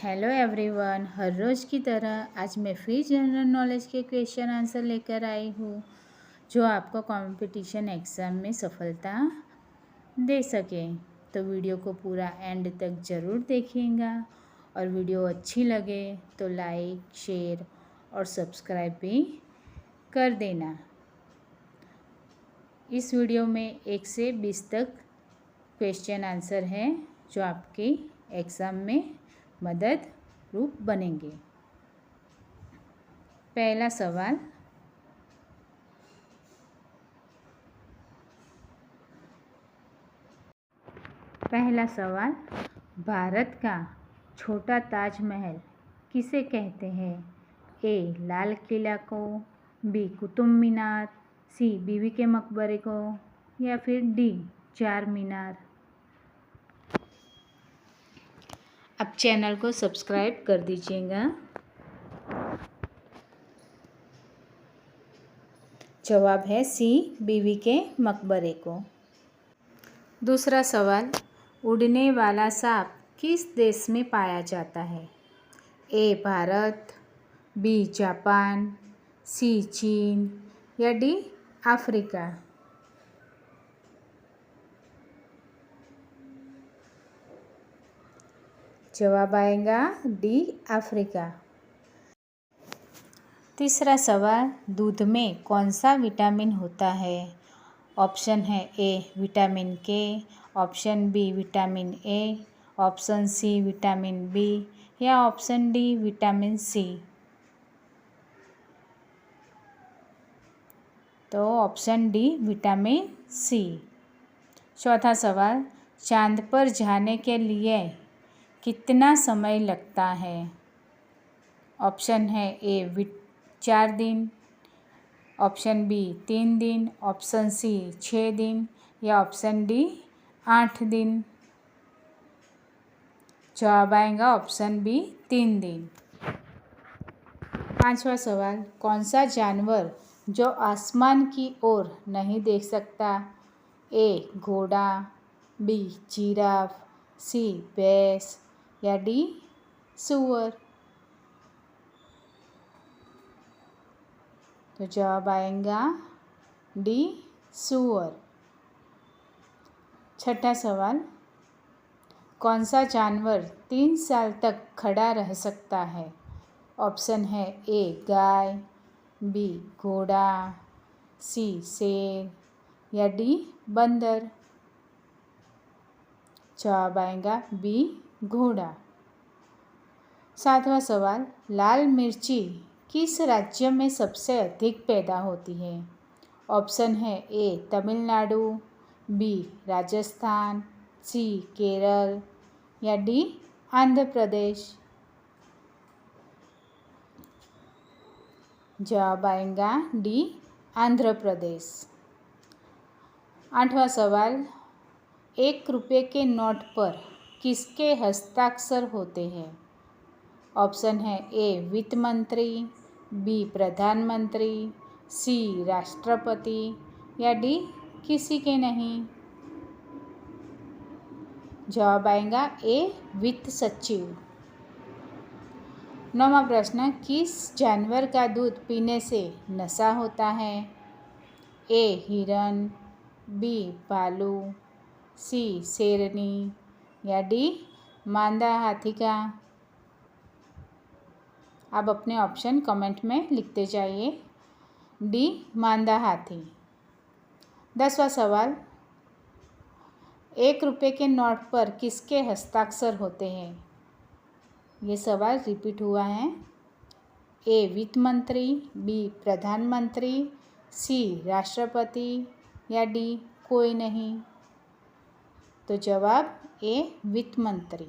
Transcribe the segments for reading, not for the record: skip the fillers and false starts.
Hello everyone, हर रोज़ की तरह आज मैं फिर जनरल नॉलेज के क्वेश्चन आंसर लेकर आई हूँ जो आपको कंपटीशन एग्ज़ाम में सफलता दे सके। तो वीडियो को पूरा एंड तक ज़रूर देखिएगा और वीडियो अच्छी लगे तो लाइक, शेयर और सब्सक्राइब भी कर देना। इस वीडियो में 1 से 20 तक क्वेश्चन आंसर है जो आपके एग्ज़ाम में मदद रूप बनेंगे। पहला सवाल, भारत का छोटा ताजमहल किसे कहते हैं? ए लाल किला को, बी कुतुब मीनार, सी बीवी के मकबरे को या फिर डी चार मीनार। अब चैनल को सब्सक्राइब कर दीजिएगा। जवाब है सी बीवी के मकबरे को। दूसरा सवाल, उड़ने वाला सांप किस देश में पाया जाता है? ए भारत, बी जापान, सी चीन या डी अफ्रीका। जवाब आएगा डी अफ्रीका। तीसरा सवाल, दूध में कौन सा विटामिन होता है? ऑप्शन है A vitamin K, option B vitamin A, option C vitamin B या ऑप्शन डी विटामिन सी। तो ऑप्शन डी विटामिन सी। चौथा सवाल, चांद पर जाने के लिए कितना समय लगता है? ऑप्शन है ए 4 दिन, ऑप्शन बी 3 दिन, ऑप्शन सी 6 दिन या ऑप्शन डी 8 दिन। जवाब आएगा ऑप्शन बी 3 दिन। पांचवा सवाल, कौन सा जानवर जो आसमान की ओर नहीं देख सकता? ए घोड़ा, बी जिराफ, सी भैंस या डी सूअर। तो जवाब आएगा डी सूअर। छठा सवाल, कौन सा जानवर 3 साल तक खड़ा रह सकता है? ऑप्शन है ए गाय, बी घोड़ा, सी शेर या डी बंदर। जवाब आएगा बी घोड़ा। सातवां सवाल, लाल मिर्ची किस राज्य में सबसे अधिक पैदा होती है? ऑप्शन है ए तमिलनाडु, बी राजस्थान, सी केरल या डी आंध्र प्रदेश। जवाब आएगा डी आंध्र प्रदेश। आठवां सवाल, 1 रुपये के नोट पर किसके हस्ताक्षर होते हैं? ऑप्शन है ए वित्त मंत्री, बी प्रधानमंत्री, सी राष्ट्रपति या डी किसी के नहीं। जवाब आएगा ए वित्त सचिव। 9वां प्रश्न, किस जानवर का दूध पीने से नशा होता है? ए हिरन, बी भालू, सी शेरनी या डी मादा हाथी का। आप अपने ऑप्शन कमेंट में लिखते जाइए। डी मादा हाथी। 10वां सवाल, 1 रुपये के नोट पर किसके हस्ताक्षर होते हैं? ये सवाल रिपीट हुआ है। ए वित्त मंत्री, बी प्रधानमंत्री, सी राष्ट्रपति या डी कोई नहीं। तो जवाब ए वित्त मंत्री।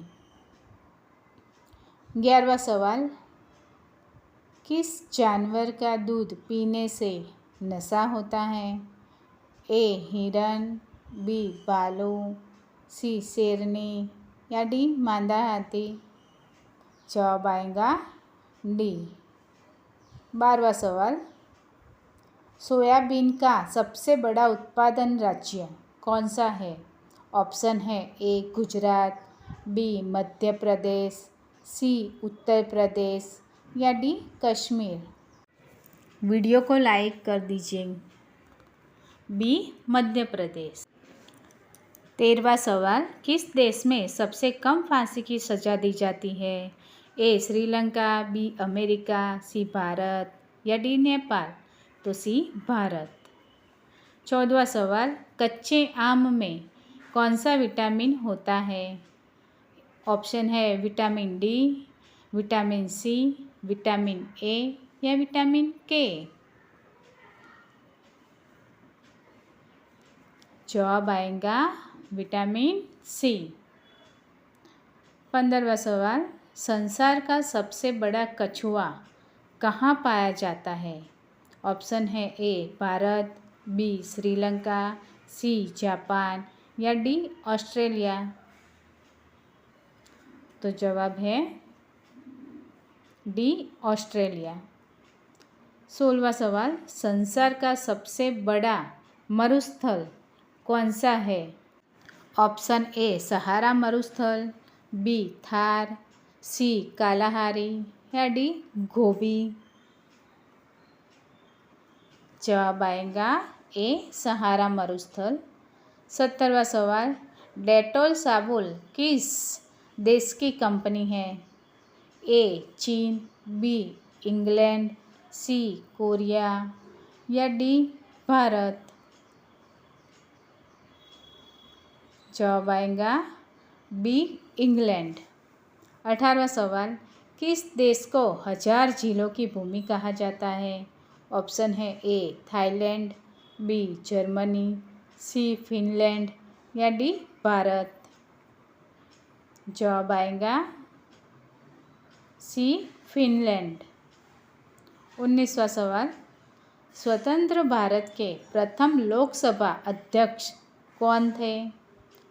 11वां सवाल, किस जानवर का दूध पीने से नशा होता है? ए हिरन, बी भालू, सी शेरनी या डी मादा हाथी। जवाब आएगा डी। 12वां सवाल, सोयाबीन का सबसे बड़ा उत्पादन राज्य कौन सा है? ऑप्शन है ए गुजरात, बी मध्य प्रदेश, सी उत्तर प्रदेश या डी कश्मीर। वीडियो को लाइक कर दीजिए। बी मध्य प्रदेश। 13वां सवाल, किस देश में सबसे कम फांसी की सज़ा दी जाती है? ए श्रीलंका, बी अमेरिका, सी भारत या डी नेपाल। तो सी भारत। 14वां सवाल, कच्चे आम में कौन सा विटामिन होता है? ऑप्शन है vitamin D, vitamin C, vitamin A या विटामिन के। जवाब आएगा विटामिन सी। 15वां सवाल, संसार का सबसे बड़ा कछुआ कहाँ पाया जाता है? ऑप्शन है A Bharat, B Sri Lanka, C Japan या डी ऑस्ट्रेलिया। तो जवाब है डी ऑस्ट्रेलिया। 16वां सवाल, संसार का सबसे बड़ा मरुस्थल कौन सा है? ऑप्शन ए सहारा मरुस्थल, बी थार, सी कालाहारी या डी गोबी। जवाब आएगा ए सहारा मरुस्थल। 17वां सवाल, डेटॉल साबुन किस देश की कंपनी है? ए चीन, बी इंग्लैंड, सी कोरिया या डी भारत। जवाब आएगा बी इंग्लैंड। 18वां सवाल, किस देश को 1000 झीलों की भूमि कहा जाता है? ऑप्शन है A Thailand, B Germany, C Finland या डी भारत। जवाब आएगा सी फिनलैंड। 19वां सवाल, स्वतंत्र भारत के प्रथम लोकसभा अध्यक्ष कौन थे?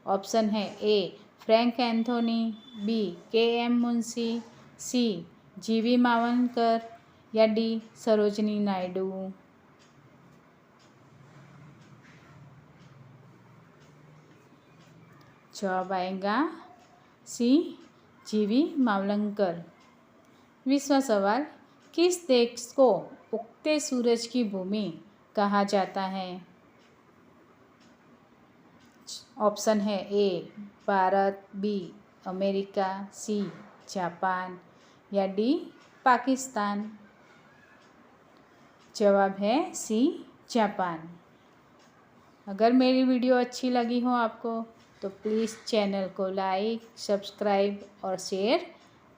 ऑप्शन है A Frank Anthony, B K M. Munshi, C G V. Mavalankar या डी सरोजिनी नायडू। जवाब आएगा सी जी.वी. मावलंकर। 20वां सवाल, किस देश को उगते सूरज की भूमि कहा जाता है? ऑप्शन है A Bharat, B America, C Japan या डी पाकिस्तान। जवाब है सी जापान। अगर मेरी वीडियो अच्छी लगी हो आपको तो प्लीज़ चैनल को लाइक, सब्सक्राइब और शेयर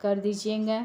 कर दीजिएगा।